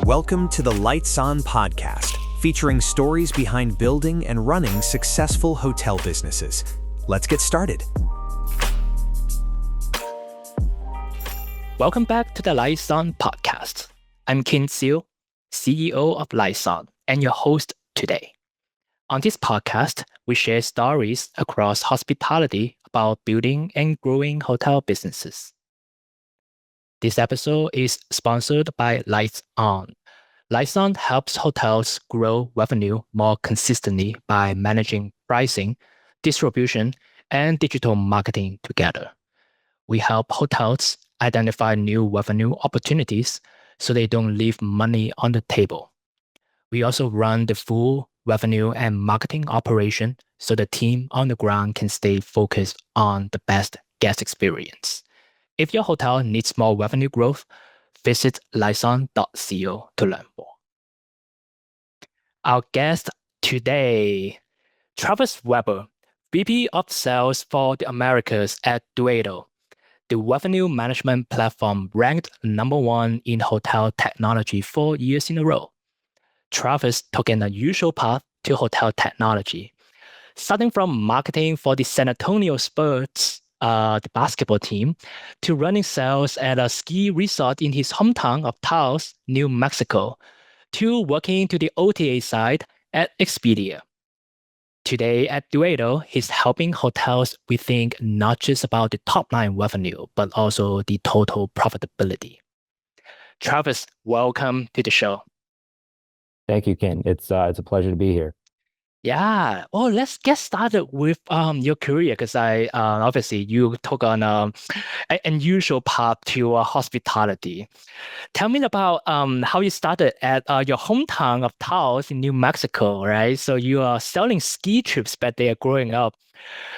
Welcome to the Lights On podcast, featuring stories behind building and running successful hotel businesses. Let's get started. Welcome back to the Lights On podcast. I'm Kin Seo, CEO of Lights On, and your host today. On this podcast, we share stories across hospitality about building and growing hotel businesses. This episode is sponsored by Lights On. Lights On helps hotels grow revenue more consistently by managing pricing, distribution, and digital marketing together. We help hotels identify new revenue opportunities so they don't leave money on the table. We also run the full revenue and marketing operation so the team on the ground can stay focused on the best guest experience. If your hotel needs more revenue growth, visit lightson.co to learn more. Our guest today, Travis Weber, VP of Sales for the Americas at Duetto, the revenue management platform ranked number one in hotel technology 4 years in a row. Travis took an unusual path to hotel technology, starting from marketing for the San Antonio Spurs, the basketball team, to running sales at a ski resort in his hometown of Taos, New Mexico, to working to the OTA side at Expedia. Today at Duetto, he's helping hotels rethink not just about the top line revenue, but also the total profitability. Travis, welcome to the show. Thank you, Ken. It's a pleasure to be here. Yeah. Well, let's get started with your career because obviously you took on an unusual path to hospitality. Tell me about how you started at your hometown of Taos in New Mexico, right? So you are selling ski trips back there growing up.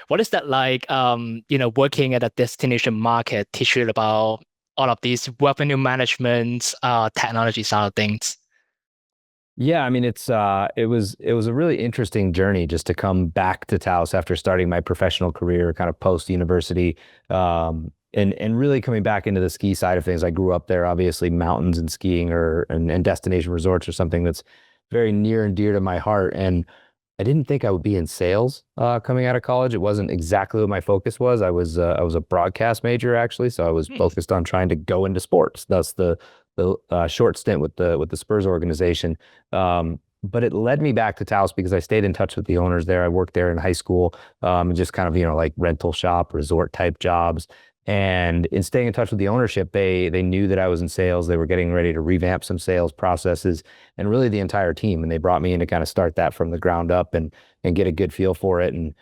What is that like? Working at a destination market, teach you about all of these revenue management, technology side of things. Yeah, I mean it was a really interesting journey just to come back to Taos after starting my professional career kind of post university, and really coming back into the ski side of things. I grew up there, obviously mountains and skiing and destination resorts are something that's very near and dear to my heart. And I didn't think I would be in sales coming out of college. It wasn't exactly what my focus was. I was a broadcast major actually, so I was focused on trying to go into sports. Thus the short stint with the Spurs organization. But it led me back to Taos because I stayed in touch with the owners there. I worked there in high school, and just kind of like rental shop, resort type jobs. And in staying in touch with the ownership, they knew that I was in sales. They were getting ready to revamp some sales processes and really the entire team. And they brought me in to kind of start that from the ground up and get a good feel for it. And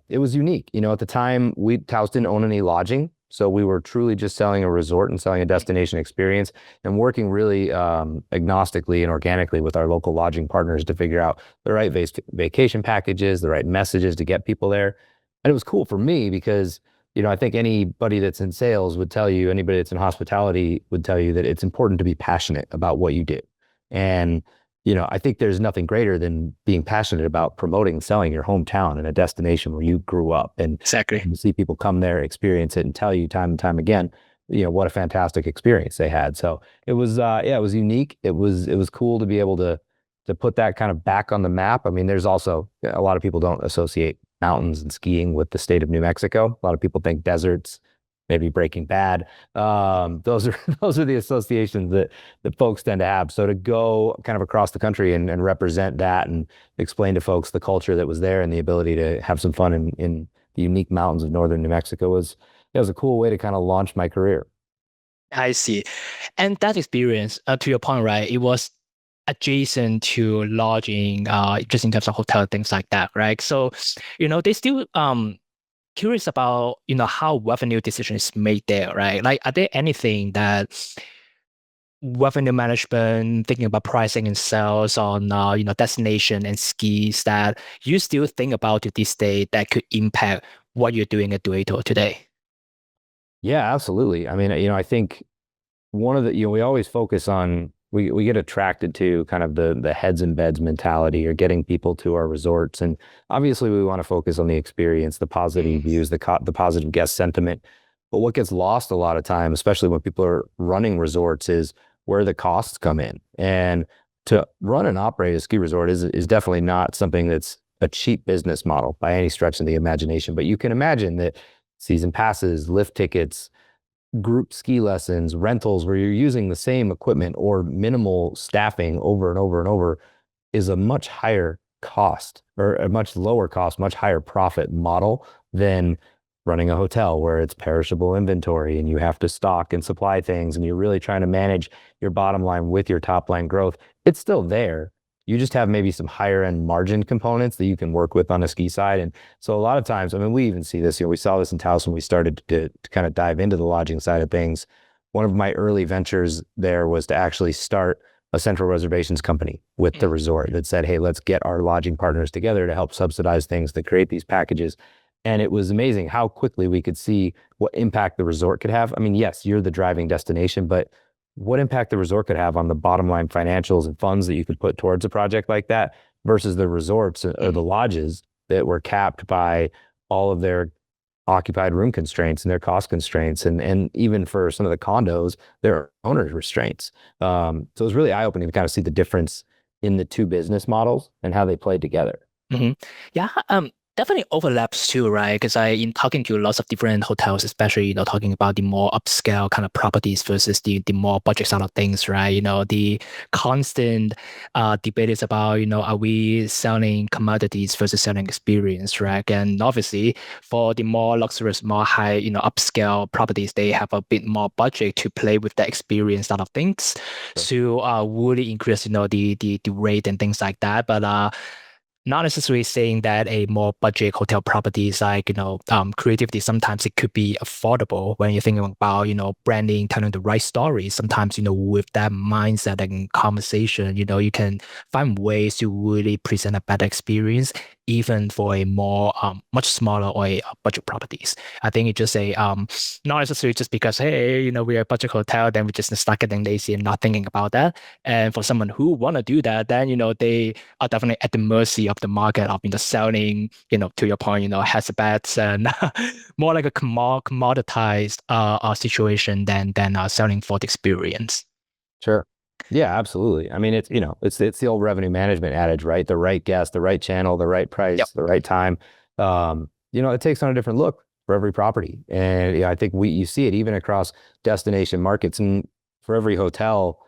it was unique. At the time, Taos didn't own any lodging. So we were truly just selling a resort and selling a destination experience and working really agnostically and organically with our local lodging partners to figure out the right vacation packages, the right messages to get people there. And it was cool for me because I think anybody that's in sales would tell you, anybody that's in hospitality would tell you that it's important to be passionate about what you do. And, I think there's nothing greater than being passionate about promoting and selling your hometown and a destination where you grew up. And Exactly. You see people come there, experience it, and tell you time and time again, what a fantastic experience they had. So it was, it was unique. It was cool to be able to put that kind of back on the map. I mean, there's also, a lot of people don't associate mountains and skiing with the state of New Mexico. A lot of people think deserts, maybe Breaking Bad. Those are the associations that folks tend to have. So to go kind of across the country and represent that and explain to folks the culture that was there and the ability to have some fun in the unique mountains of northern New Mexico was a cool way to kind of launch my career. I see. And that experience, to your point, right, it was adjacent to lodging, just in terms of hotel, things like that, right? So, they still curious about, how revenue decision is made there, right? Like, are there anything that revenue management, thinking about pricing and sales on, destination and skis that you still think about to this day that could impact what you're doing at Duetto today? Yeah, absolutely. I mean, I think one of the, we always focus on, we get attracted to kind of the heads and beds mentality or getting people to our resorts. And obviously we want to focus on the experience, the positive views, the positive guest sentiment. But what gets lost a lot of time, especially when people are running resorts, is where the costs come in. And to run and operate a ski resort is definitely not something that's a cheap business model by any stretch of the imagination. But you can imagine that season passes, lift tickets, group ski lessons, rentals where you're using the same equipment or minimal staffing over and over and over is a much higher cost or a much lower cost, much higher profit model than running a hotel where it's perishable inventory and you have to stock and supply things and you're really trying to manage your bottom line with your top line growth. It's still there. You just have maybe some higher end margin components that you can work with on a ski side. And so a lot of times, I mean, we even see this, we saw this in Taos when we started to kind of dive into the lodging side of things. One of my early ventures there was to actually start a central reservations company with the resort that said, hey, let's get our lodging partners together to help subsidize things, to create these packages. And it was amazing how quickly we could see what impact the resort could have. I mean, yes, you're the driving destination, but what impact the resort could have on the bottom line financials and funds that you could put towards a project like that versus the resorts or the lodges that were capped by all of their occupied room constraints and their cost constraints. And even for some of the condos, their owners restraints. So it was really eye-opening to kind of see the difference in the two business models and how they played together. Yeah, definitely overlaps too, right? Because in talking to lots of different hotels, especially, talking about the more upscale kind of properties versus the more budget side of things, right? The constant debate is about, are we selling commodities versus selling experience, right? And obviously for the more luxurious, more high, upscale properties, they have a bit more budget to play with the experience side of things to really increase, the rate and things like that. But not necessarily saying that a more budget hotel property is like, creativity. Sometimes it could be affordable when you're thinking about, branding, telling the right story. Sometimes, with that mindset and conversation, you can find ways to really present a better experience, even for a more, much smaller or a budget properties. I think it's just not necessarily just because, hey, we're a budget hotel, then we just start getting lazy and not thinking about that. And for someone who want to do that, then, they are definitely at the mercy of the market of selling, to your point, hazards and more like a commoditized situation than selling for the experience. Sure. Yeah, absolutely. I mean, it's the old revenue management adage, right? The right guest, the right channel, the right price, the right time. It takes on a different look for every property. And I think you see it even across destination markets. And for every hotel,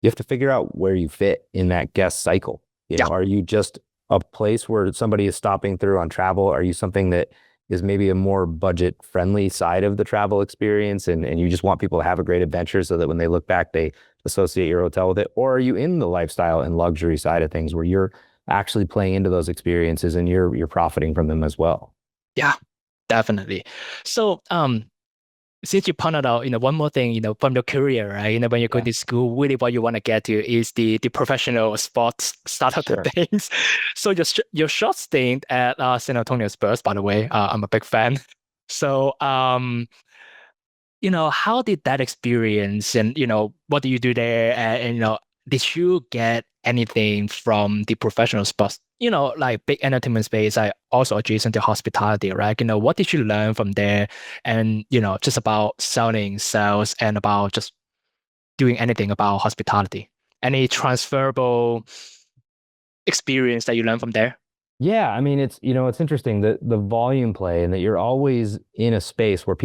you have to figure out where you fit in that guest cycle. Are you just a place where somebody is stopping through on travel? Are you something that is maybe a more budget friendly side of the travel experience and you just want people to have a great adventure so that when they look back, they associate your hotel with it? Or are you in the lifestyle and luxury side of things where you're actually playing into those experiences and you're profiting from them as well? Yeah, definitely. So, since you pointed out, one more thing, from your career, right? When you're going to school, really what you want to get to is the professional sports side of the things. So your short stint at San Antonio Spurs, by the way, I'm a big fan. So, how did that experience and, what do you do there? And did you get anything from the professional sports, like big entertainment space, also adjacent to hospitality, right? What did you learn from there? And, just about selling, sales, and about just doing anything about hospitality? Any transferable experience that you learned from there? Yeah, I mean, it's interesting that the volume play and that you're always in a space where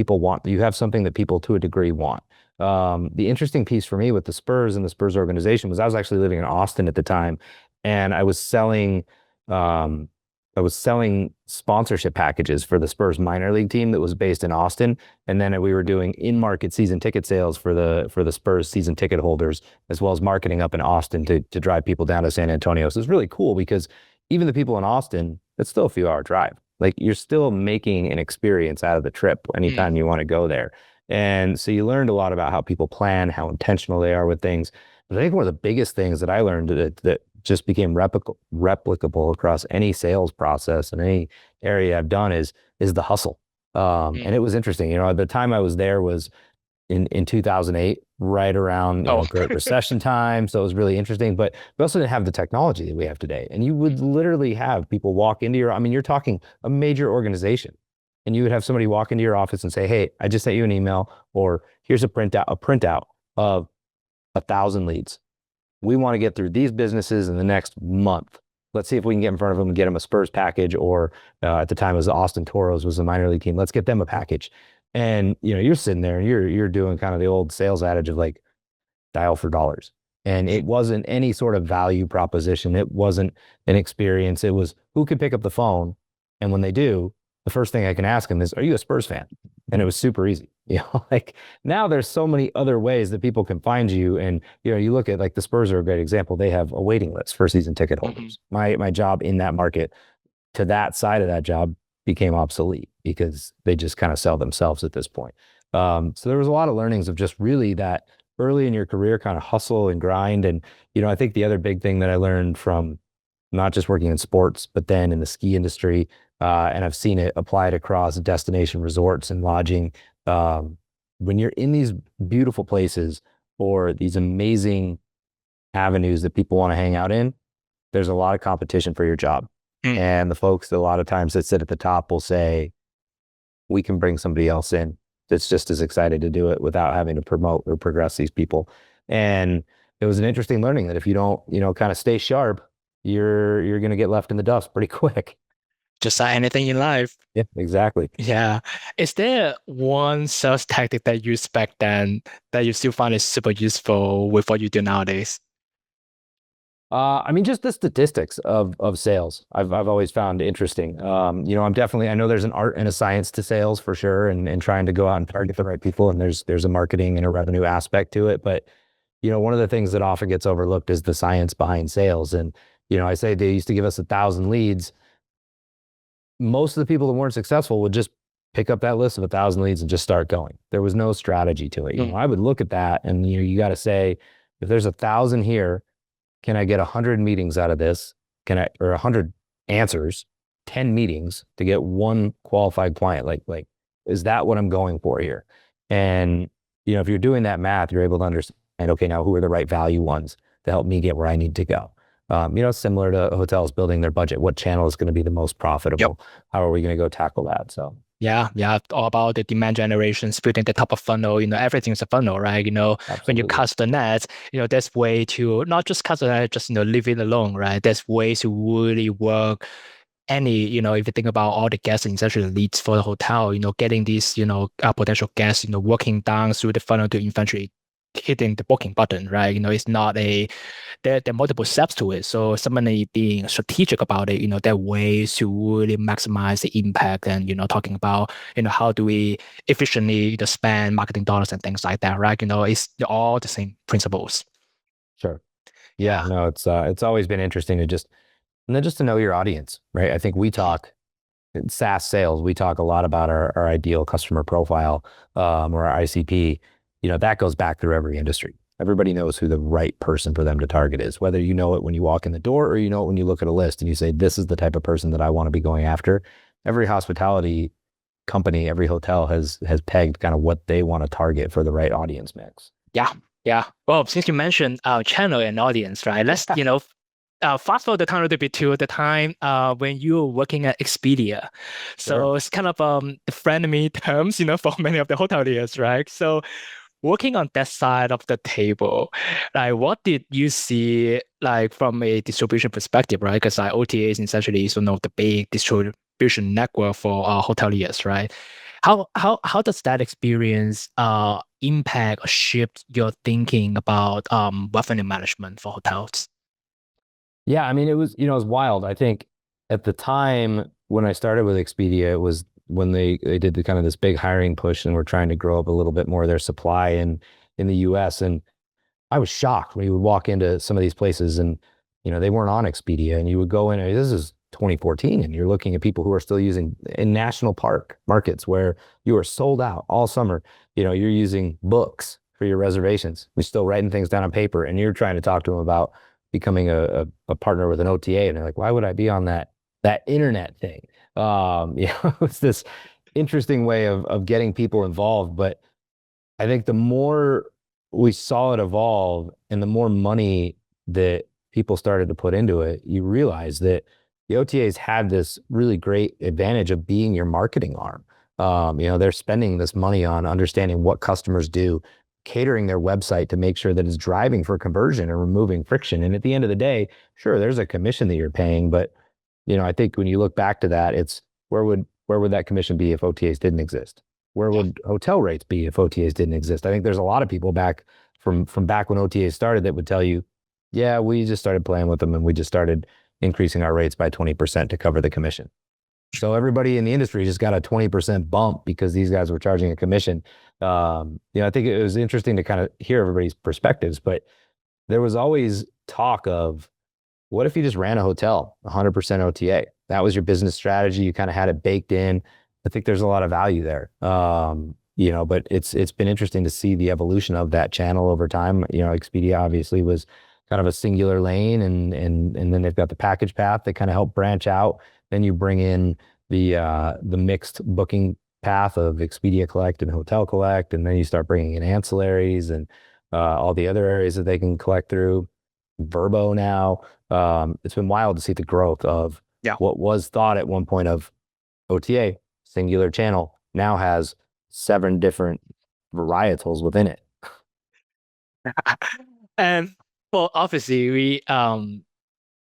you have something that people to a degree want. The interesting piece for me with the Spurs and the Spurs organization was I was actually living in Austin at the time, and I was selling sponsorship packages for the Spurs minor league team that was based in Austin, and then we were doing in-market season ticket sales for the Spurs season ticket holders, as well as marketing up in Austin to drive people down to San Antonio. So it's really cool because even the people in Austin, it's still a few hour drive. Like you're still making an experience out of the trip anytime you want to go there. And so you learned a lot about how people plan, how intentional they are with things. But I think one of the biggest things that I learned that just became replicable across any sales process and any area I've done is the hustle. And it was interesting. The time I was there was in 2008, right around Great Recession time. So it was really interesting, but we also didn't have the technology that we have today. And you would literally have people walk into you're talking a major organization, and you would have somebody walk into your office and say, hey, I just sent you an email, or here's a printout of 1,000 leads. We want to get through these businesses in the next month. Let's see if we can get in front of them and get them a Spurs package, or at the time it was the Austin Toros was the minor league team. Let's get them a package. And you're sitting there and you're doing kind of the old sales adage of like dial for dollars. And it wasn't any sort of value proposition. It wasn't an experience. It was who could pick up the phone. And when they do, the first thing I can ask them is, are you a Spurs fan? And it was super easy. Like now there's so many other ways that people can find you. And, you look at like the Spurs are a great example. They have a waiting list for season ticket holders. My job in that market to that side of that job became obsolete because they just kind of sell themselves at this point. So there was a lot of learnings of just really that early in your career kind of hustle and grind. And, I think the other big thing that I learned from not just working in sports, but then in the ski industry, and I've seen it applied across destination resorts and lodging. When you're in these beautiful places or these amazing avenues that people want to hang out in, there's a lot of competition for your job. And the folks that a lot of times that sit at the top will say, we can bring somebody else in that's just as excited to do it without having to promote or progress these people. And it was an interesting learning that if you don't, kind of stay sharp, you're going to get left in the dust pretty quick. Just like anything in life. Yeah, exactly. Yeah. Is there one sales tactic that you use back then that you still find is super useful with what you do nowadays? Just the statistics of sales, I've always found interesting. I know there's an art and a science to sales for sure, and trying to go out and target the right people, and there's a marketing and a revenue aspect to it. But one of the things that often gets overlooked is the science behind sales. And I say they used to give us 1,000 leads. Most of the people that weren't successful would just pick up that list of 1,000 leads and just start going. There was no strategy to it. I would look at that, and you got to say, if there's 1,000 here, can I get 100 meetings out of this? Or 100 answers, 10 meetings to get one qualified client? Like, is that what I'm going for here? And, if you're doing that math, you're able to understand, okay, now who are the right value ones to help me get where I need to go? Similar to hotels building their budget, what channel is going to be the most profitable? Yep. How are we going to go tackle that? So. Yeah, all about the demand generation, building the top of funnel, everything's a funnel, right? Absolutely. When you cast the net, there's way to not just cast the net, just, leave it alone, right? There's ways to really work if you think about all the guests and essentially leads for the hotel, getting these, potential guests, working down through the funnel to eventually hitting the booking button, right? It's not there are multiple steps to it. So somebody being strategic about it, there are ways to really maximize the impact and, talking about, how do we efficiently spend marketing dollars and things like that, right? It's all the same principles. Sure. Yeah. No, it's always been interesting to know your audience, right? I think we talk in SaaS sales, we talk a lot about our ideal customer profile, or our ICP. That goes back through every industry. Everybody knows who the right person for them to target is, whether you know it when you walk in the door or you know it when you look at a list and you say, this is the type of person that I want to be going after. Every hospitality company, every hotel has pegged kind of what they want to target for the right audience mix. Yeah. Well, since you mentioned channel and audience, right? Let's, fast forward the time a little bit to the time when you were working at Expedia. So sure. It's kind of the frenemy terms, for many of the hoteliers, right? So working on that side of the table, like what did you see like from a distribution perspective, right? Because OTAs essentially is one of the big distribution network for hoteliers, right? How does that experience impact or shift your thinking about revenue management for hotels? Yeah, it was wild. I think at the time when I started with Expedia, it was when they did the kind of this big hiring push and were trying to grow up a little bit more of their supply in the US. And I was shocked when you would walk into some of these places and, they weren't on Expedia, and you would go in, this is 2014, and you're looking at people who are still using in national park markets where you are sold out all summer. You're using books for your reservations. You're still writing things down on paper, and you're trying to talk to them about becoming a partner with an OTA. And they're like, why would I be on that internet thing? It was this interesting way of getting people involved. But I think the more we saw it evolve and the more money that people started to put into it, you realize that the OTAs had this really great advantage of being your marketing arm. They're spending this money on understanding what customers do, catering their website to make sure that it's driving for conversion and removing friction. And at the end of the day, sure, there's a commission that you're paying, but I think when you look back to that, it's where would that commission be if OTAs didn't exist? Where would hotel rates be if OTAs didn't exist? I think there's a lot of people back from back when OTAs started that would tell you, yeah, we just started playing with them and we just started increasing our rates by 20% to cover the commission. So everybody in the industry just got a 20% bump because these guys were charging a commission. I think it was interesting to kind of hear everybody's perspectives, but there was always talk of, what if you just ran a hotel 100% OTA? That was your business strategy. You kind of had it baked in. I think there's a lot of value there. But it's been interesting to see the evolution of that channel over time. Expedia obviously was kind of a singular lane, and then they've got the package path that kind of help branch out. Then you bring in the mixed booking path of Expedia Collect and Hotel Collect, and then you start bringing in ancillaries and all the other areas that they can collect through. Verbo now. It's been wild to see the growth of what was thought at one point of OTA, singular channel, now has 7 different varietals within it. And well, obviously we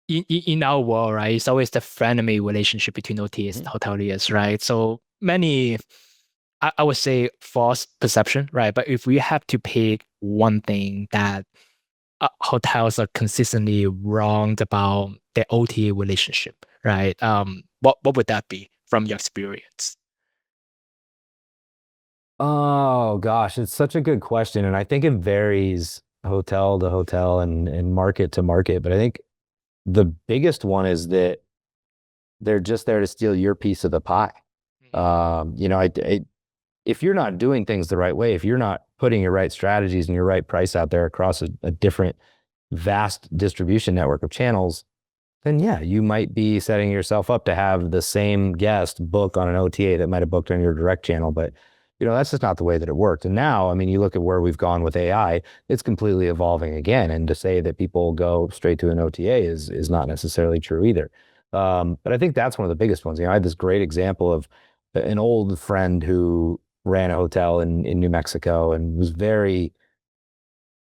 in our world, right, it's always the frenemy relationship between OTAs and hoteliers, right? So many, I would say, false perception, right? But if we have to pick one thing that hotels are consistently wronged about their OTA relationship, right? What would that be from your experience? Oh gosh, it's such a good question, and I think it varies hotel to hotel and market to market. But I think the biggest one is that they're just there to steal your piece of the pie. If you're not doing things the right way, if you're not putting your right strategies and your right price out there across a different vast distribution network of channels, then yeah, you might be setting yourself up to have the same guest book on an OTA that might have booked on your direct channel. But that's just not the way that it worked. And now, I mean, you look at where we've gone with AI, it's completely evolving again. And to say that people go straight to an OTA is not necessarily true either. But I think that's one of the biggest ones. I had this great example of an old friend who ran a hotel in New Mexico and was very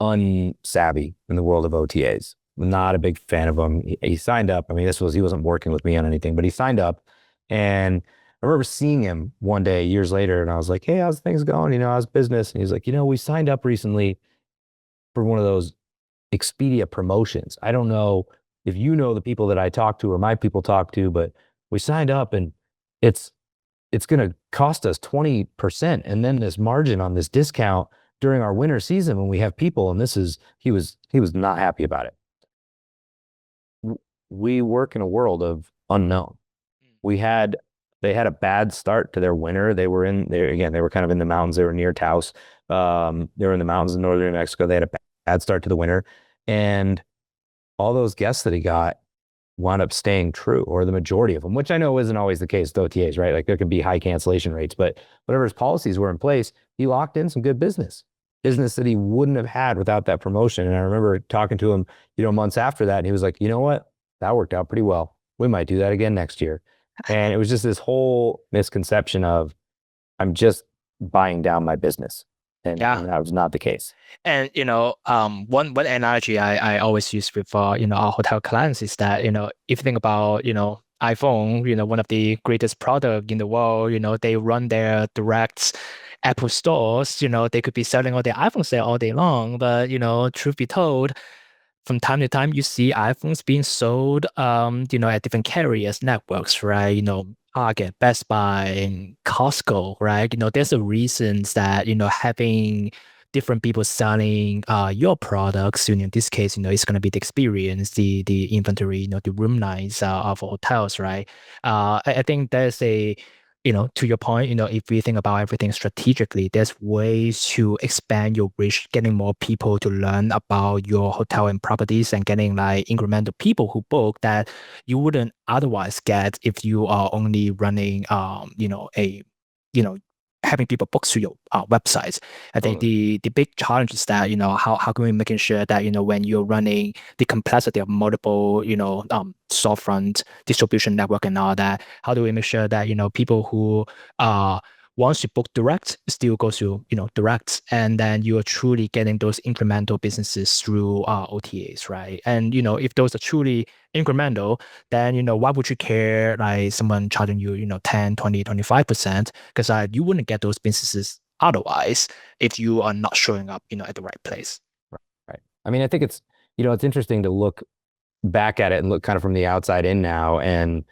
unsavvy in the world of OTAs. Not a big fan of them. He signed up. I mean, he wasn't working with me on anything, but he signed up. And I remember seeing him one day years later, and I was like, hey, how's things going? How's business? And he's like, we signed up recently for one of those Expedia promotions. I don't know if you know the people that I talk to or my people talk to, but we signed up and it's going to cost us 20% and then this margin on this discount during our winter season when we have people. And he was not happy about it. We work in a world of unknown. They had a bad start to their winter. They were kind of in the mountains. They were near Taos. They were in the mountains in northern New Mexico. They had a bad start to the winter. And all those guests that he got wound up staying true, or the majority of them, which I know isn't always the case with OTAs, right? Like there could be high cancellation rates, but whatever his policies were in place, he locked in some good business that he wouldn't have had without that promotion. And I remember talking to him, months after that, and he was like, you know what? That worked out pretty well. We might do that again next year. And it was just this whole misconception of, I'm just buying down my business. And that was not the case. And one analogy I always use with our hotel clients is that if you think about iPhone, one of the greatest product in the world, they run their direct Apple stores, they could be selling all their iPhones there all day long, but truth be told, from time to time you see iPhones being sold at different carriers networks, right? Target, Best Buy, and Costco, right? There's a reasons that having different people selling your products. In this case, it's going to be the experience, the inventory, the room nights of hotels, right? I think there's to your point, if we think about everything strategically, there's ways to expand your reach, getting more people to learn about your hotel and properties, and getting like incremental people who book that you wouldn't otherwise get if you are only running, having people book through your websites. I think the big challenge is that, how can we making sure that, when you're running the complexity of multiple, storefront distribution network and all that, how do we make sure that, people who once you book direct, it still goes to, direct, and then you are truly getting those incremental businesses through OTAs, right? And, if those are truly incremental, then, why would you care like someone charging you, 10, 20, 25%? Because you wouldn't get those businesses otherwise if you are not showing up, at the right place. Right. I mean, I think it's interesting to look back at it and look kind of from the outside in now and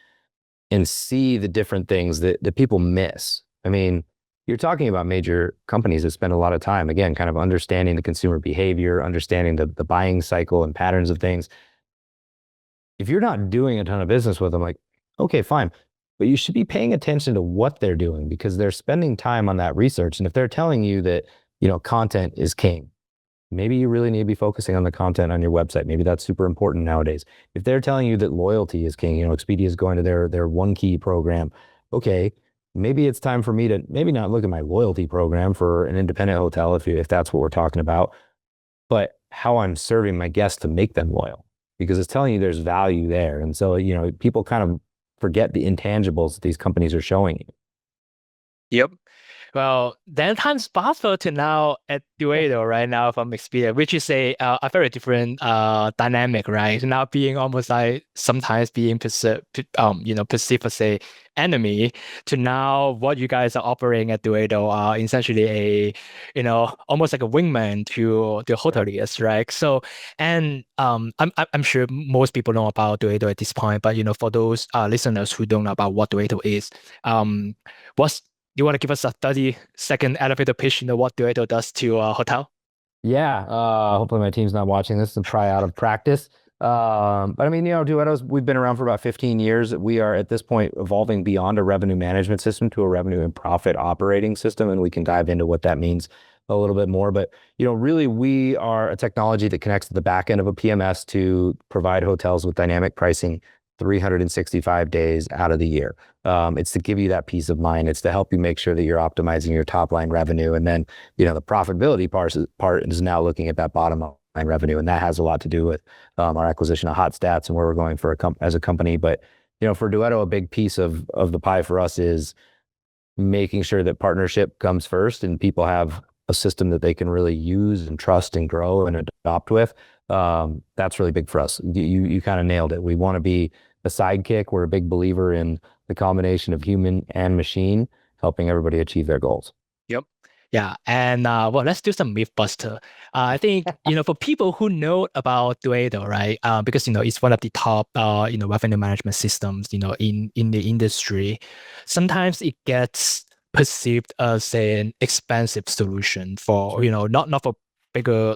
see the different things that people miss. I mean, you're talking about major companies that spend a lot of time, again, kind of understanding the consumer behavior, understanding the buying cycle and patterns of things. If you're not doing a ton of business with them, like, okay, fine. But you should be paying attention to what they're doing because they're spending time on that research. And if they're telling you that, content is king, maybe you really need to be focusing on the content on your website. Maybe that's super important nowadays. If they're telling you that loyalty is king, Expedia is going to their one key program. Okay, maybe it's time for me to maybe not look at my loyalty program for an independent hotel if that's what we're talking about, but how I'm serving my guests to make them loyal because it's telling you there's value there. And so, people kind of forget the intangibles that these companies are showing you. Yep. Well, then times faster to now at Duetto right now from Expedia, which is a very different dynamic, right? Now being almost like sometimes being perceived as a enemy to now what you guys are operating at Duetto are essentially almost like a wingman to the hoteliers, right? So and I'm sure most people know about Duetto at this point, but for those listeners who don't know about what Duetto is, what's you want to give us a 30-second elevator pitch, what Duetto does to a hotel? Yeah, hopefully my team's not watching this and try out of practice. But I mean, Duetto's, we've been around for about 15 years. We are at this point evolving beyond a revenue management system to a revenue and profit operating system, and we can dive into what that means a little bit more. But really, we are a technology that connects to the back end of a PMS to provide hotels with dynamic pricing 365 days out of the year. It's to give you that peace of mind. It's to help you make sure that you're optimizing your top line revenue. And then, the profitability part is now looking at that bottom line revenue. And that has a lot to do with our acquisition of HotStats and where we're going for as a company. But, for Duetto, a big piece of the pie for us is making sure that partnership comes first and people have a system that they can really use and trust and grow and adopt with. That's really big for us. You kind of nailed it. We want to be a sidekick. We're a big believer in the combination of human and machine, helping everybody achieve their goals. Yep. Yeah. And let's do some myth buster. I think, for people who know about Duetto, right? Because, it's one of the top, revenue management systems, in the industry. Sometimes it gets perceived as an expensive solution for, not for bigger,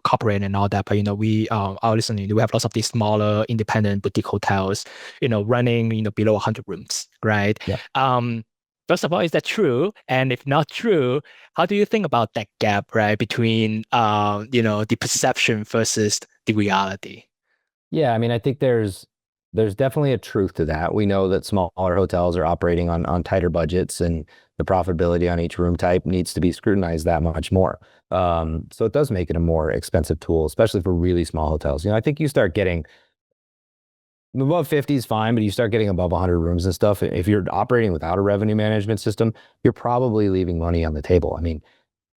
corporate and all that, but, we are listening, we have lots of these smaller independent boutique hotels, running, below 100 rooms, right? Yeah. First of all, is that true? And if not true, how do you think about that gap, right, between the perception versus the reality? Yeah, I mean, I think there's definitely a truth to that. We know that smaller hotels are operating on tighter budgets, and the profitability on each room type needs to be scrutinized that much more. So it does make it a more expensive tool, especially for really small hotels. I think you start getting above 50 is fine, but you start getting above 100 rooms and stuff. If you're operating without a revenue management system, you're probably leaving money on the table. I mean,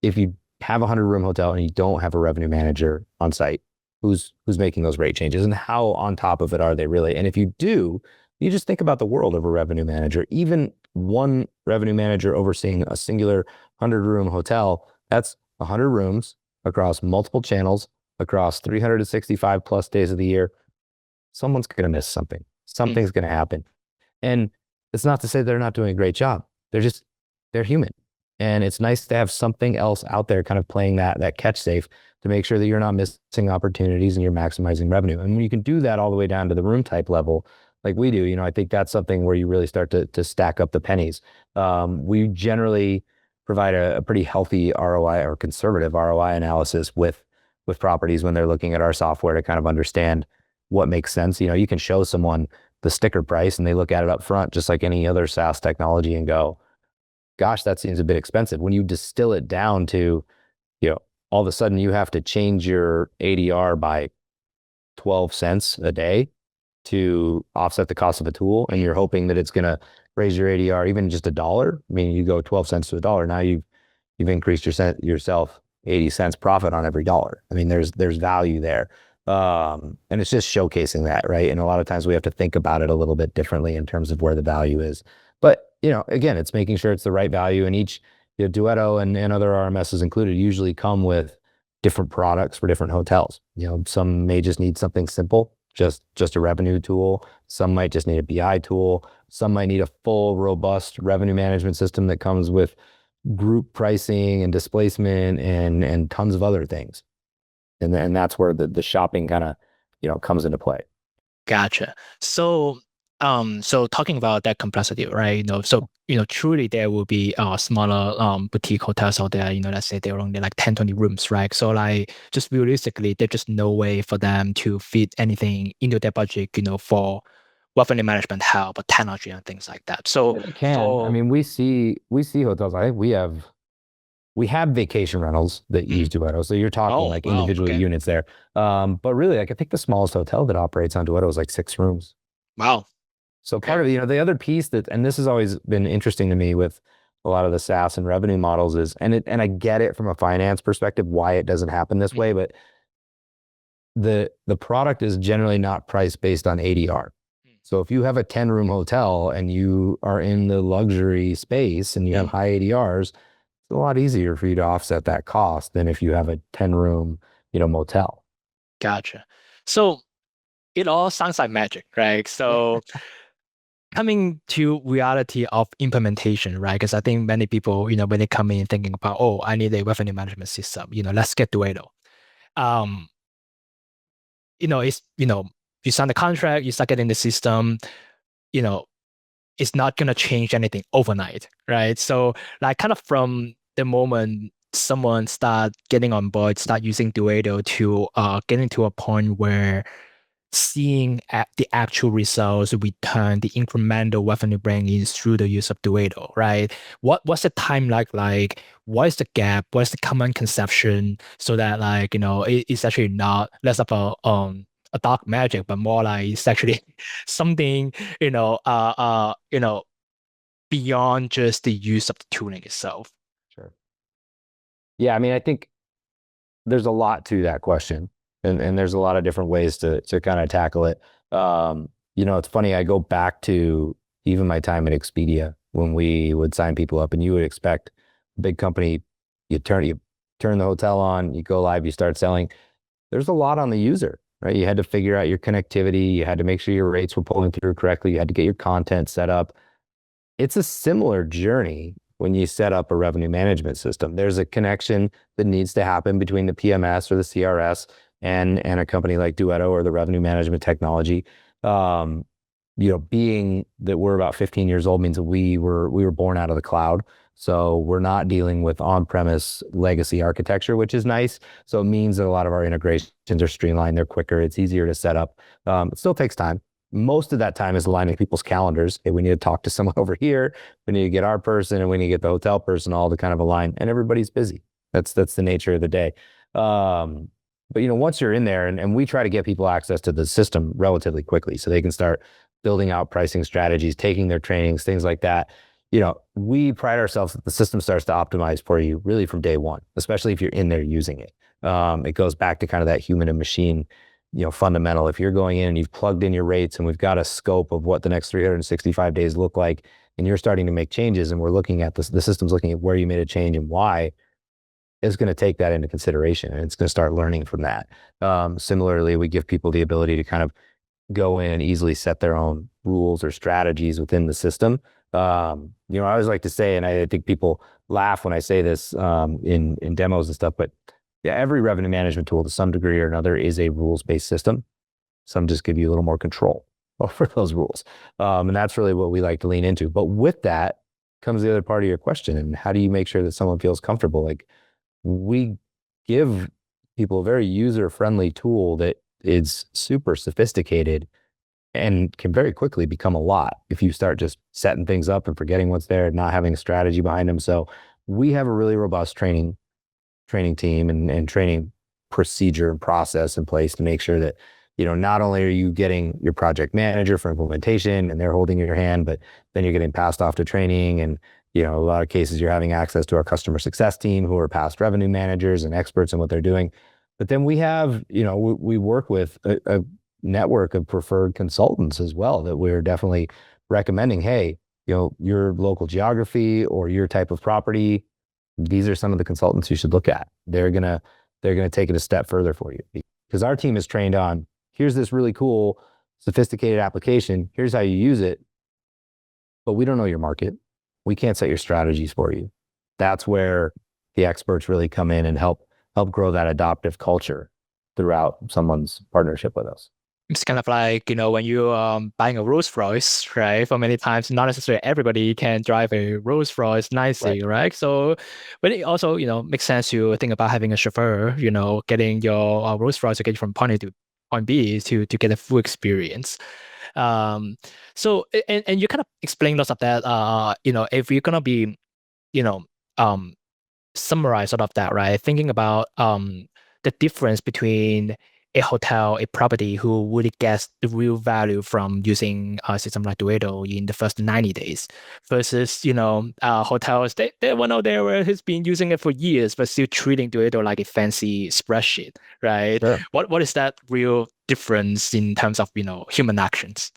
if you have a 100-room hotel and you don't have a revenue manager on site, who's making those rate changes and how on top of it are they really? And if you do, you just think about the world of a revenue manager. Even one revenue manager overseeing a singular 100-room hotel, that's 100 rooms across multiple channels, across 365 plus days of the year. Someone's going to miss something. Something's going to happen. And it's not to say they're not doing a great job. They're human. And it's nice to have something else out there kind of playing that catch safe to make sure that you're not missing opportunities and you're maximizing revenue. And when you can do that all the way down to the room type level, like we do, I think that's something where you really start to stack up the pennies. We generally provide a pretty healthy ROI or conservative ROI analysis with properties when they're looking at our software to kind of understand what makes sense. You can show someone the sticker price and they look at it up front, just like any other SaaS technology, and go, gosh, that seems a bit expensive. When you distill it down to, all of a sudden you have to change your ADR by 12 cents a day to offset the cost of a tool, and you're hoping that it's going to raise your ADR even just $1. I mean, you go 12 cents to $1. Now you've increased yourself 80 cents profit on every dollar. I mean, there's value there. And it's just showcasing that, right? And a lot of times we have to think about it a little bit differently in terms of where the value is. But, again, it's making sure it's the right value, and each Duetto and other RMSs included usually come with different products for different hotels. Some may just need something simple, just a revenue tool. Some might just need a BI tool. Some might need a full, robust revenue management system that comes with group pricing and displacement and tons of other things. And that's where the shopping kind of, comes into play. Gotcha. So talking about that complexity, right? Truly there will be smaller boutique hotels out there, let's say they're only like 10, 20 rooms, right? So like just realistically, there's just no way for them to fit anything into their budget, for revenue management help or technology and things like that. So They can. I mean, we see hotels. I think we have vacation rentals that use Duetto. So you're talking like individual units there. But really, like I think the smallest hotel that operates on Duetto is like 6 rooms. Wow. So part of the other piece and this has always been interesting to me with a lot of the SaaS and revenue models is, and I get it from a finance perspective, why it doesn't happen this way, but the product is generally not priced based on ADR. So if you have a 10-room hotel and you are in the luxury space and you have high ADRs, it's a lot easier for you to offset that cost than if you have a 10-room, motel. Gotcha. So it all sounds like magic, right? So coming to reality of implementation, right? Because I think many people, when they come in thinking about, oh, I need a revenue management system, let's get Duetto. It's, you sign the contract, you start getting the system, it's not going to change anything overnight, right? So like kind of from the moment someone start getting on board, start using Duetto to getting to a point where seeing the actual results return, the incremental revenue bringing through the use of Duetto, right? What's the time like? What is the gap? What is the common conception so that like, it's actually not less of a dark magic, but more like it's actually something, beyond just the use of the tooling itself. Sure. Yeah, I mean, I think there's a lot to that question, and there's a lot of different ways to kind of tackle it. It's funny, I go back to even my time at Expedia when we would sign people up, and you would expect a big company, you turn the hotel on, you go live, you start selling. There's a lot on the user, right? You had to figure out your connectivity, you had to make sure your rates were pulling through correctly, you had to get your content set up. It's a similar journey when you set up a revenue management system. There's a connection that needs to happen between the PMS or the CRS and a company like Duetto or the revenue management technology. Being that we're about 15 years old means that we were born out of the cloud. So we're not dealing with on-premise legacy architecture, which is nice. So it means that a lot of our integrations are streamlined, they're quicker, it's easier to set up. It still takes time. Most of that time is aligning people's calendars. Hey, we need to talk to someone over here. We need to get our person, and we need to get the hotel person all to kind of align. And everybody's busy. That's the nature of the day. But once you're in there, and we try to get people access to the system relatively quickly, so they can start building out pricing strategies, taking their trainings, things like that. We pride ourselves that the system starts to optimize for you really from day one, especially if you're in there using it. It goes back to kind of that human and machine fundamental. If you're going in and you've plugged in your rates and we've got a scope of what the next 365 days look like, and you're starting to make changes, and we're looking at the system's looking at where you made a change and why, it's going to take that into consideration, and it's going to start learning from that. Similarly, we give people the ability to kind of go in and easily set their own rules or strategies within the system. I always like to say, and I think people laugh when I say this in demos and stuff, but yeah, every revenue management tool to some degree or another is a rules-based system. Some just give you a little more control over those rules. And that's really what we like to lean into. But with that comes the other part of your question. And how do you make sure that someone feels comfortable? Like, we give people a very user-friendly tool that is super sophisticated and can very quickly become a lot if you start just setting things up and forgetting what's there, not having a strategy behind them. So we have a really robust training team and training procedure and process in place to make sure that not only are you getting your project manager for implementation and they're holding your hand, but then you're getting passed off to training. And, a lot of cases you're having access to our customer success team who are past revenue managers and experts in what they're doing. But then we have, we work with a network of preferred consultants as well that we're definitely recommending. Hey, your local geography or your type of property, these are some of the consultants you should look at. They're gonna take it a step further for you, because our team is trained on, here's this really cool, sophisticated application. Here's how you use it. But we don't know your market. We can't set your strategies for you. That's where the experts really come in and help grow that adoptive culture throughout someone's partnership with us. It's kind of like, when you're buying a Rolls Royce, right? For many times, not necessarily everybody can drive a Rolls Royce nicely, right? So, but it also, makes sense to think about having a chauffeur, getting your Rolls Royce to get you from point A to point B to get a full experience. So, and you kind of explain lots of that, if you're going to be, summarize sort of that, right? Thinking about the difference between a hotel, a property who really gets the real value from using a system like Duetto in the first 90 days versus, hotels, they one out there where has been using it for years, but still treating Duetto like a fancy spreadsheet, right? Sure. What is that real difference in terms of, human actions?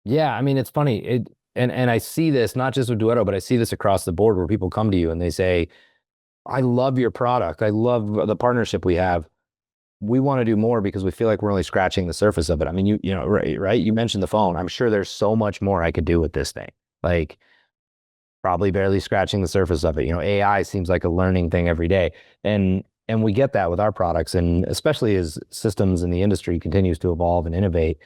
Yeah, I mean, it's funny. And I see this not just with Duetto, but I see this across the board where people come to you and they say, I love your product. I love the partnership we have. We want to do more because we feel like we're only scratching the surface of it. I mean, right? You mentioned the phone. I'm sure there's so much more I could do with this thing. Like, probably barely scratching the surface of it. AI seems like a learning thing every day. And we get that with our products. And especially as systems in the industry continues to evolve and innovate,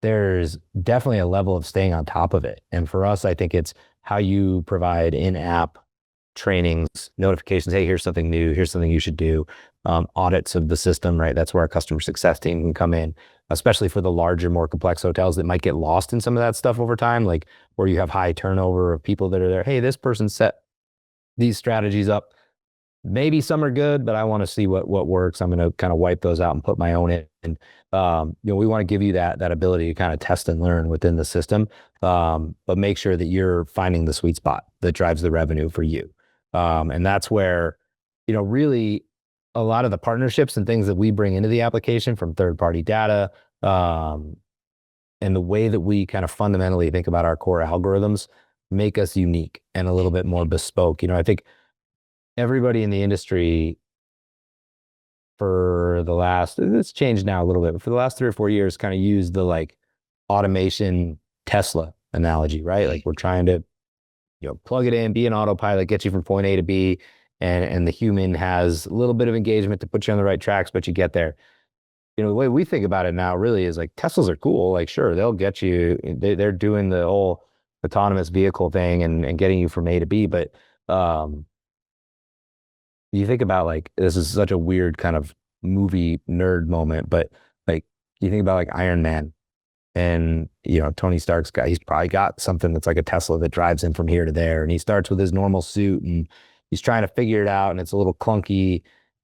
there's definitely a level of staying on top of it. And for us, I think it's how you provide in-app trainings, notifications. Hey, here's something new. Here's something you should do. Audits of the system, right? That's where our customer success team can come in, especially for the larger, more complex hotels that might get lost in some of that stuff over time, like where you have high turnover of people that are there. Hey, this person set these strategies up. Maybe some are good, but I want to see what works. I'm going to kind of wipe those out and put my own in. And we want to give you that ability to kind of test and learn within the system, but make sure that you're finding the sweet spot that drives the revenue for you. And that's where, really a lot of the partnerships and things that we bring into the application from third-party data, and the way that we kind of fundamentally think about our core algorithms make us unique and a little bit more bespoke. I think everybody in the industry it's changed now a little bit, but for the last 3 or 4 years, kind of used the like automation Tesla analogy, right? Like we're trying to, plug it in, be an autopilot, get you from point A to B, and the human has a little bit of engagement to put you on the right tracks, but you get there. The way we think about it now really is like Teslas are cool. Like, sure, they'll get you, they're doing the whole autonomous vehicle thing and getting you from A to B, but you think about like, this is such a weird kind of movie nerd moment, but like you think about like Iron Man and, Tony Stark's he's probably got something that's like a Tesla that drives him from here to there. And he starts with his normal suit and he's trying to figure it out. And it's a little clunky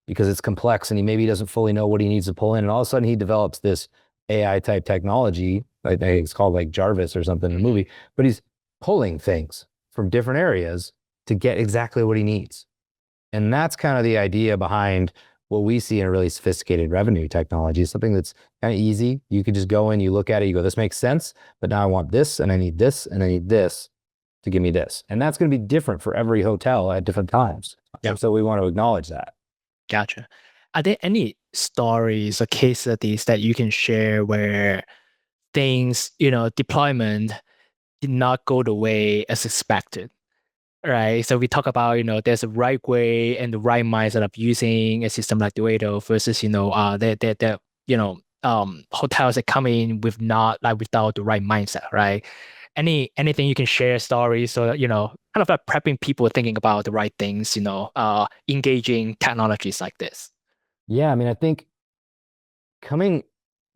because it's complex and he maybe doesn't fully know what he needs to pull in. And all of a sudden he develops this AI type technology. I think it's called like Jarvis or something in the movie, but he's pulling things from different areas to get exactly what he needs. And that's kind of the idea behind what we see in a really sophisticated revenue technology, is something that's kind of easy. You could just go in, you look at it, you go, this makes sense, but now I want this, and I need this, and I need this to give me this. And that's going to be different for every hotel at different times. Yeah. So we want to acknowledge that. Gotcha. Are there any stories or case studies that you can share where things, deployment did not go the way as expected? Right. So we talk about, there's a right way and the right mindset of using a system like Duetto versus, hotels that come in with not like without the right mindset, right? Anything you can share stories, so kind of like prepping people thinking about the right things, engaging technologies like this. Yeah, I mean, I think coming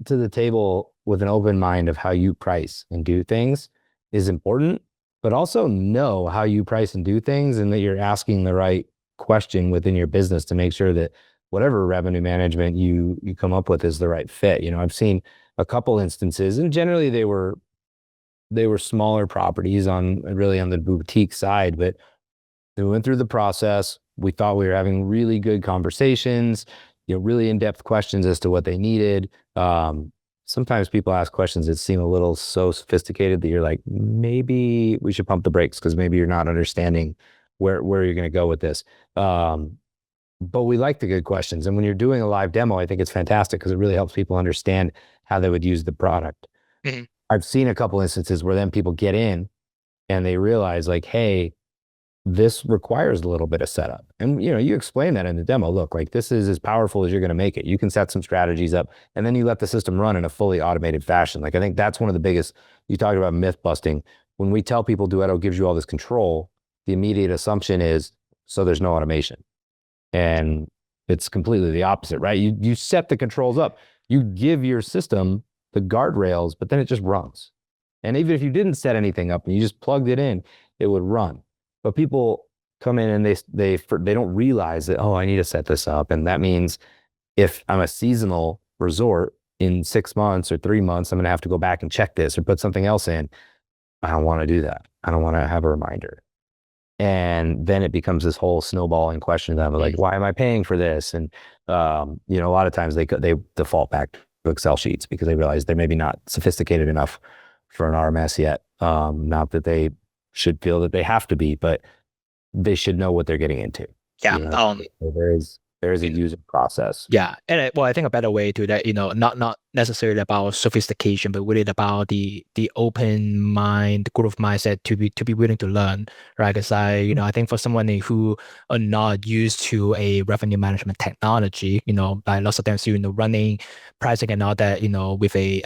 to the table with an open mind of how you price and do things is important, but also know how you price and do things and that you're asking the right question within your business to make sure that whatever revenue management you come up with is the right fit. I've seen a couple instances, and generally they were smaller properties on the boutique side, but we went through the process. We thought we were having really good conversations, really in-depth questions as to what they needed. Sometimes people ask questions that seem a little so sophisticated that you're like, maybe we should pump the brakes because maybe you're not understanding where you're going to go with this. But we like the good questions. And when you're doing a live demo, I think it's fantastic because it really helps people understand how they would use the product. Mhm. I've seen a couple instances where then people get in and they realize like, hey, this requires a little bit of setup. And you explain that in the demo. Look, like this is as powerful as you're going to make it. You can set some strategies up and then you let the system run in a fully automated fashion. Like I think that's one of the biggest, you talked about myth busting. When we tell people Duetto gives you all this control, the immediate assumption is, so there's no automation. And it's completely the opposite, right? You set the controls up, you give your system the guardrails, but then it just runs. And even if you didn't set anything up and you just plugged it in, it would run. But people come in and they don't realize that, oh, I need to set this up. And that means if I'm a seasonal resort in 6 months or 3 months, I'm going to have to go back and check this or put something else in. I don't want to do that. I don't want to have a reminder. And then it becomes this whole snowballing question of like, why am I paying for this? And, a lot of times they default back to Excel sheets because they realize they're maybe not sophisticated enough for an RMS yet. Not that they should feel that they have to be, but they should know what they're getting into. Yeah. So there is a user process. Yeah. And I think a better way to that, not necessarily about sophistication, but really about the open mind, growth mindset to be willing to learn, right? Because I think for someone who are not used to a revenue management technology, like lots of times, running pricing and all that, with a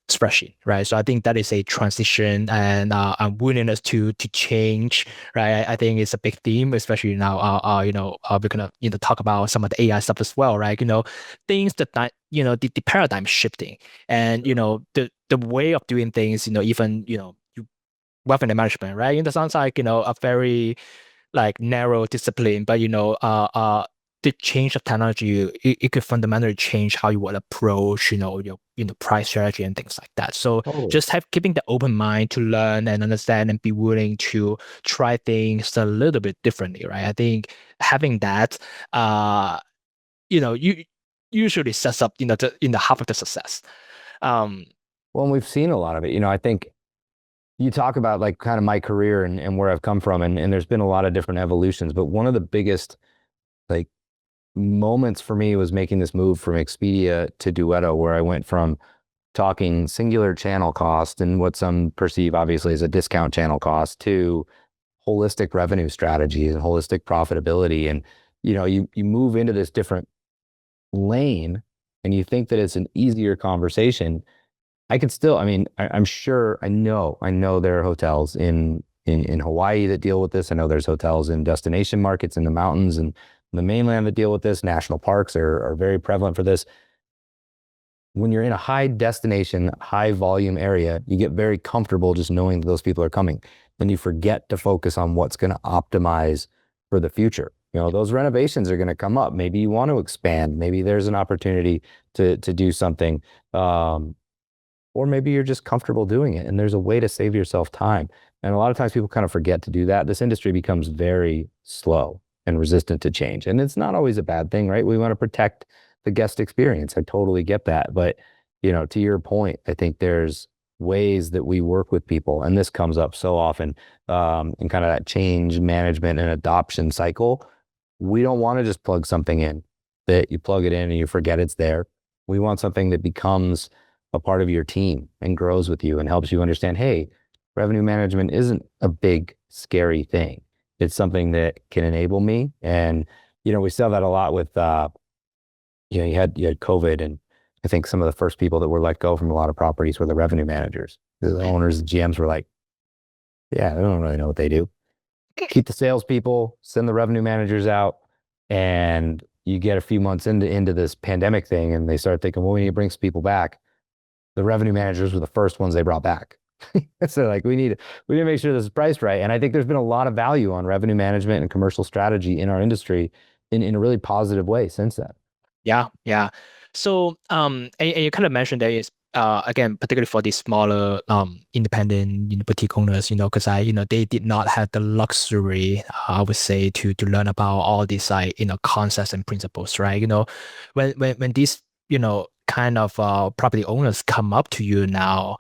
spreadsheet, right? So I think that is a transition and a willingness to change, right? I think it's a big theme, especially now. We're gonna talk about some of the AI stuff as well, right? Things that the paradigm shifting, and the way of doing things, even revenue management, right? It sounds like a very like narrow discipline, but the change of technology, it could fundamentally change how you would approach, your price strategy and things like that. So just keeping the open mind to learn and understand and be willing to try things a little bit differently, right? I think having that, you usually sets up, in the half of the success. Well, and we've seen a lot of it. I think you talk about like kind of my career and where I've come from, and there's been a lot of different evolutions, but one of the biggest like moments for me was making this move from Expedia to Duetto, where I went from talking singular channel cost and what some perceive obviously as a discount channel cost to holistic revenue strategies and holistic profitability. And, you move into this different lane and you think that it's an easier conversation. I could still, I'm sure, I know there are hotels in Hawaii that deal with this. I know there's hotels in destination markets in the mountains and the mainland that deal with this. National parks are very prevalent for this. When you're in a high destination, high volume area, you get very comfortable just knowing that those people are coming. Then you forget to focus on what's going to optimize for the future. Those renovations are going to come up. Maybe you want to expand. Maybe there's an opportunity to do something. Or maybe you're just comfortable doing it and there's a way to save yourself time. And a lot of times people kind of forget to do that. This industry becomes very slow and resistant to change. And it's not always a bad thing, right? We want to protect the guest experience. I totally get that. But, to your point, I think there's ways that we work with people. And this comes up so often in kind of that change management and adoption cycle. We don't want to just plug something in that you plug it in and you forget it's there. We want something that becomes a part of your team and grows with you and helps you understand, hey, revenue management isn't a big, scary thing. It's something that can enable me. And, we saw that a lot with, you had COVID, and I think some of the first people that were let go from a lot of properties were the revenue managers. The owners, the GMs were like, yeah, they don't really know what they do. Keep the salespeople, send the revenue managers out, and you get a few months into this pandemic thing, and they start thinking, well, we need to bring some people back. The revenue managers were the first ones they brought back. So like we need to make sure this is priced right. And I think there's been a lot of value on revenue management and commercial strategy in our industry in a really positive way since then. Yeah. So, and you kind of mentioned that it's again, particularly for these smaller independent boutique owners, because they did not have the luxury, I would say, to learn about all these like concepts and principles, right? When these kind of property owners come up to you now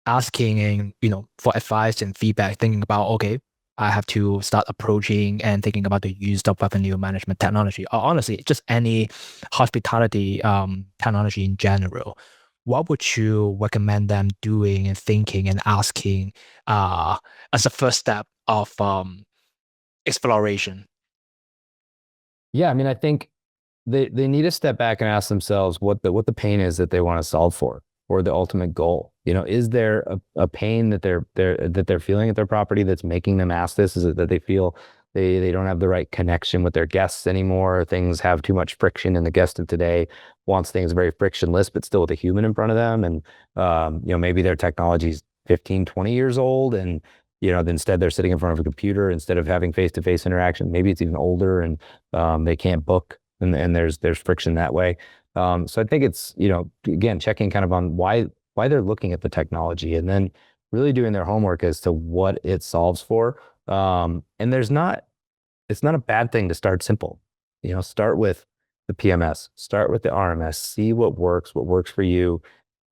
asking and for advice and feedback, thinking about, okay, I have to start approaching and thinking about the use of revenue management technology, or honestly just any hospitality technology in general. What would you recommend them doing and thinking and asking as a first step of exploration? Yeah, I mean, I think they need to step back and ask themselves what the pain is that they want to solve for, or the ultimate goal. Is there a pain that they're feeling at their property that's making them ask this? Is it that they feel they don't have the right connection with their guests anymore? Things have too much friction, and the guest of today wants things very frictionless, but still with a human in front of them. And maybe their technology's 15, 20 years old, and instead they're sitting in front of a computer instead of having face-to-face interaction. Maybe it's even older, and they can't book, and there's friction that way. So I think it's, again, checking kind of on why they're looking at the technology, and then really doing their homework as to what it solves for. And it's not a bad thing to start simple. Start with the PMS, start with the RMS, see what works for you,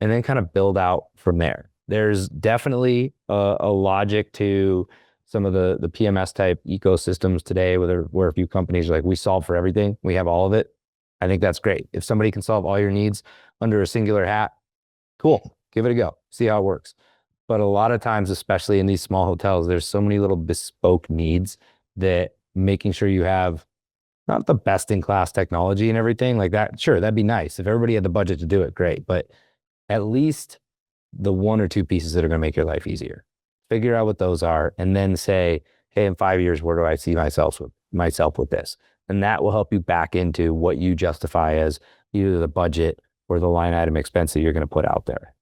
and then kind of build out from there. There's definitely a logic to some of the PMS type ecosystems today, where a few companies are like, we solve for everything, we have all of it. I think that's great. If somebody can solve all your needs under a singular hat, cool, give it a go, see how it works. But a lot of times, especially in these small hotels, there's so many little bespoke needs that making sure you have not the best in class technology and everything like that. Sure, that'd be nice. If everybody had the budget to do it, great. But at least the one or two pieces that are going to make your life easier. Figure out what those are, and then say, hey, in 5 years, where do I see myself with this? And that will help you back into what you justify as either the budget or the line item expense that you're going to put out there.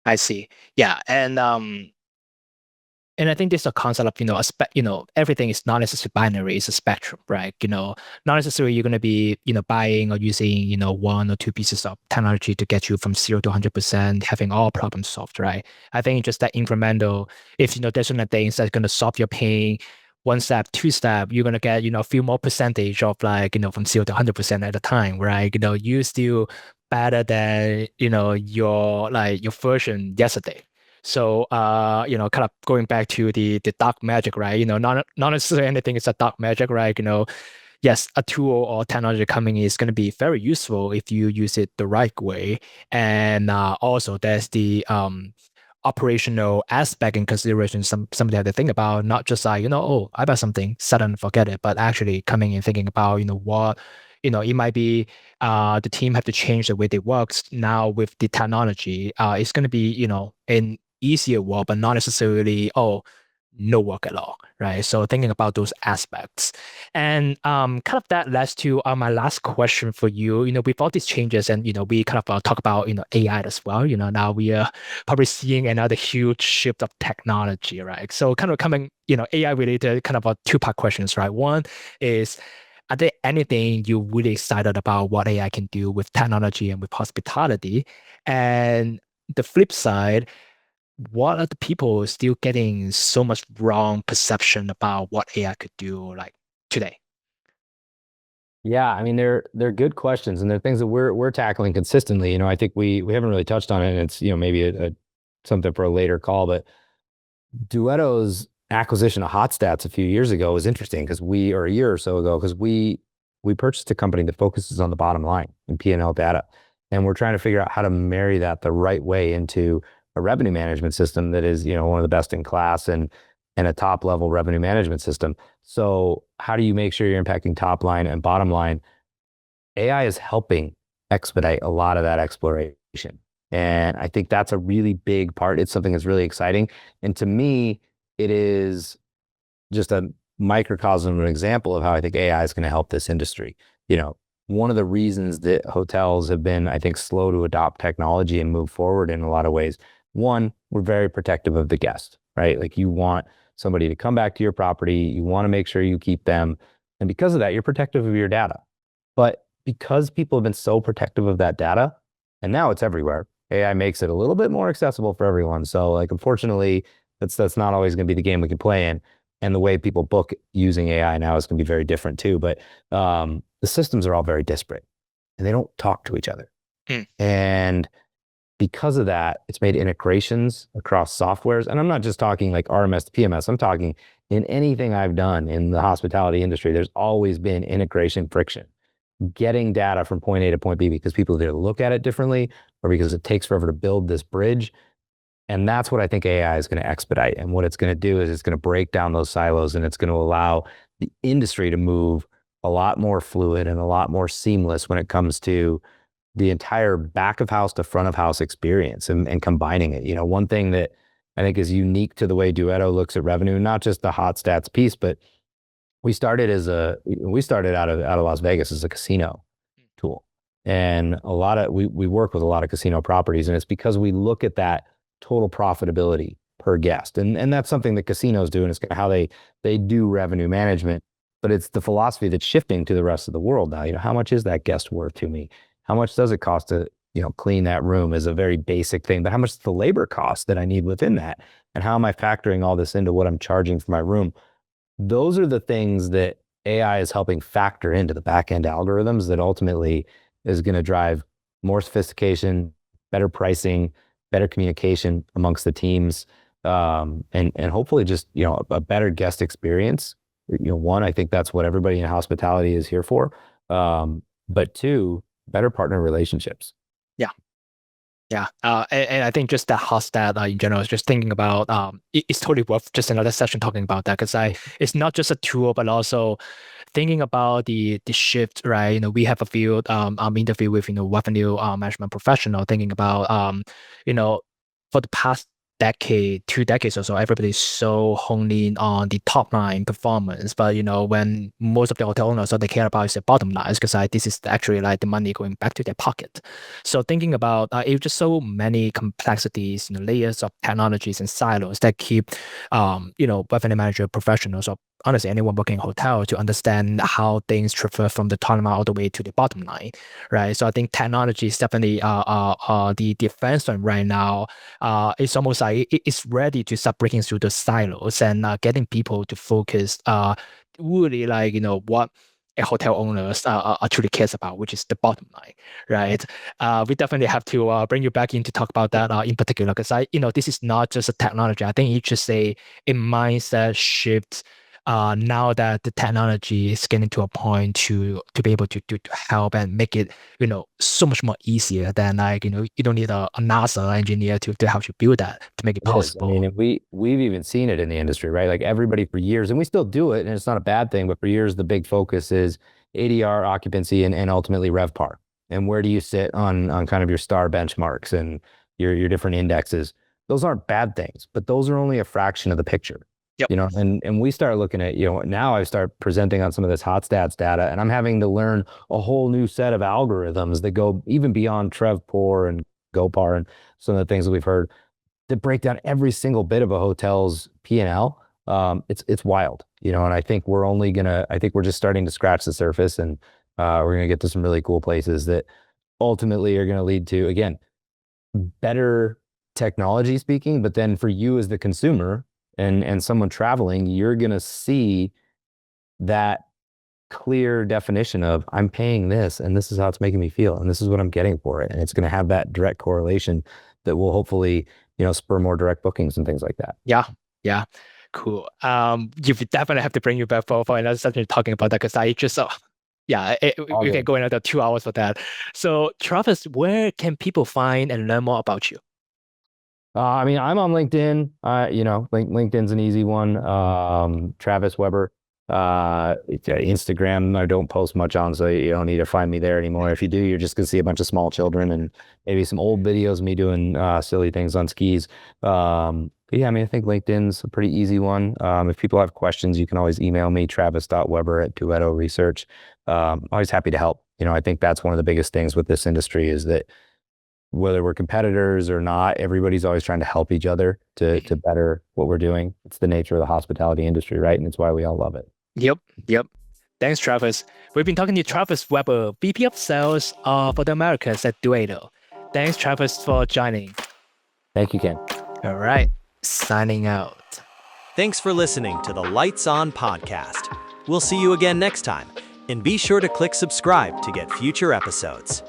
I see. Yeah, and I think this is a concept of, everything is not necessarily binary, it's a spectrum, right? Not necessarily you're going to be, buying or using, one or two pieces of technology to get you from 0 to 100%, having all problems solved, right? I think just that incremental, if, there's certain things that's going to solve your pain, one step, two step, you're going to get, a few more percentage of like, from 0 to 100% at a time, right? You still better than, your version yesterday. So, kind of going back to the dark magic, right? Not necessarily anything is a dark magic, right? Yes, a tool or technology coming is going to be very useful if you use it the right way. And also, there's the operational aspect in consideration. Something that they think about, not just like, oh, I buy something, set and forget it, but actually coming and thinking about, what it might be the team have to change the way they work now with the technology. It's going to be, an easier work, but not necessarily, no work at all, right? So thinking about those aspects. And kind of that leads to my last question for you. With all these changes and, we kind of talk about, AI as well. Now we are probably seeing another huge shift of technology, right? So kind of coming, AI related kind of a two-part questions, right? One is, are there anything you're really excited about what AI can do with technology and with hospitality? And the flip side, what are the people still getting so much wrong perception about what AI could do like today? Yeah, I mean, they're good questions, and they're things that we're tackling consistently. I think we haven't really touched on it, and it's maybe a something for a later call. But Duetto's acquisition of HotStats a few years ago was interesting or a year or so ago, because we purchased a company that focuses on the bottom line and P&L data, and we're trying to figure out how to marry that the right way into a revenue management system that is one of the best in class, and a top level revenue management system. So how do you make sure you're impacting top line and bottom line? AI is helping expedite a lot of that exploration. And I think that's a really big part. It's something that's really exciting. And to me, it is just a microcosm, an example of how I think AI is going to help this industry. One of the reasons that hotels have been, I think, slow to adopt technology and move forward in a lot of ways. One, we're very protective of the guest, right? Like, you want somebody to come back to your property, you want to make sure you keep them. And because of that, you're protective of your data. But because people have been so protective of that data, and now it's everywhere, AI makes it a little bit more accessible for everyone. So like, unfortunately, that's not always going to be the game we can play in. And the way people book using AI now is going to be very different too. But the systems are all very disparate and they don't talk to each other. And because of that, it's made integrations across softwares. And I'm not just talking like RMS to PMS. I'm talking in anything I've done in the hospitality industry, there's always been integration friction. Getting data from point A to point B because people either look at it differently or because it takes forever to build this bridge. And that's what I think AI is going to expedite. And what it's going to do is it's going to break down those silos and it's going to allow the industry to move a lot more fluid and a lot more seamless when it comes to the entire back of house to front of house experience and combining it. You know, one thing that I think is unique to the way Duetto looks at revenue, not just the HotStats piece, but we started out of Las Vegas as a casino tool. And we work with a lot of casino properties, and it's because we look at that total profitability per guest. And that's something that casinos do, and it's how they do revenue management. But it's the philosophy that's shifting to the rest of the world now. You know, how much is that guest worth to me? How much does it cost to, clean that room is a very basic thing, but how much is the labor cost that I need within that? And how am I factoring all this into what I'm charging for my room? Those are the things that AI is helping factor into the back-end algorithms that ultimately is going to drive more sophistication, better pricing, better communication amongst the teams, and hopefully just, a better guest experience. One, I think that's what everybody in hospitality is here for. But two, better partner relationships. Yeah. And I think just that HotStat in general is just thinking about it's totally worth just another session talking about that, because it's not just a tool, but also thinking about the shift, right? We have a few interview with revenue management professional thinking about for the past decade, 2 decades or so, everybody's so honed in on the top line performance. But when most of the hotel owners, all they care about is the bottom line, because this is actually like the money going back to their pocket. So thinking about it's just so many complexities, layers of technologies and silos that keep revenue manager professionals, or honestly anyone working in hotel, to understand how things transfer from the top line all the way to the bottom line, right? So I think technology is definitely the defense one right now. It's almost like it's ready to start breaking through the silos and getting people to focus really like what a hotel owners truly cares about, which is the bottom line, right? We definitely have to bring you back in to talk about that in particular, because this is not just a technology. I think it's just a mindset shift. Now that the technology is getting to a point to be able to help and make it so much more easier than like you don't need a NASA engineer to help you build that to make it possible. I mean, we've even seen it in the industry, right? Like everybody for years, and we still do it, and it's not a bad thing, but for years the big focus is ADR, occupancy, and ultimately RevPAR. And where do you sit on kind of your star benchmarks and your different indexes? Those aren't bad things, but those are only a fraction of the picture. Yep. And we start looking at, now I start presenting on some of this HotStats data, and I'm having to learn a whole new set of algorithms that go even beyond TrevPAR and GoPAR and some of the things that we've heard to break down every single bit of a hotel's P&L. It's wild, and I think we're just starting to scratch the surface, and we're going to get to some really cool places that ultimately are going to lead to, again, better technology speaking, but then for you as the consumer, and someone traveling, you're going to see that clear definition of I'm paying this and this is how it's making me feel and this is what I'm getting for it. And it's going to have that direct correlation that will hopefully, spur more direct bookings and things like that. Yeah. Cool. You definitely have to bring you back for another session talking about that, because I just we can go another 2 hours for that. So Travis, where can people find and learn more about you? I mean, I'm on LinkedIn. LinkedIn's an easy one. Travis Weber. Instagram, I don't post much on, so you don't need to find me there anymore. If you do, you're just gonna see a bunch of small children and maybe some old videos of me doing silly things on skis. But yeah, I mean, I think LinkedIn's a pretty easy one. If people have questions, you can always email me, travis.weber@Duetto Research. Always happy to help. I think that's one of the biggest things with this industry is that whether we're competitors or not, everybody's always trying to help each other to better what we're doing. It's the nature of the hospitality industry, right? And it's why we all love it. Yep. Thanks, Travis. We've been talking to Travis Weber, VP of Sales for the Americas at Duetto. Thanks, Travis, for joining. Thank you, Ken. All right, signing out. Thanks for listening to the Lights On podcast. We'll see you again next time, and be sure to click subscribe to get future episodes.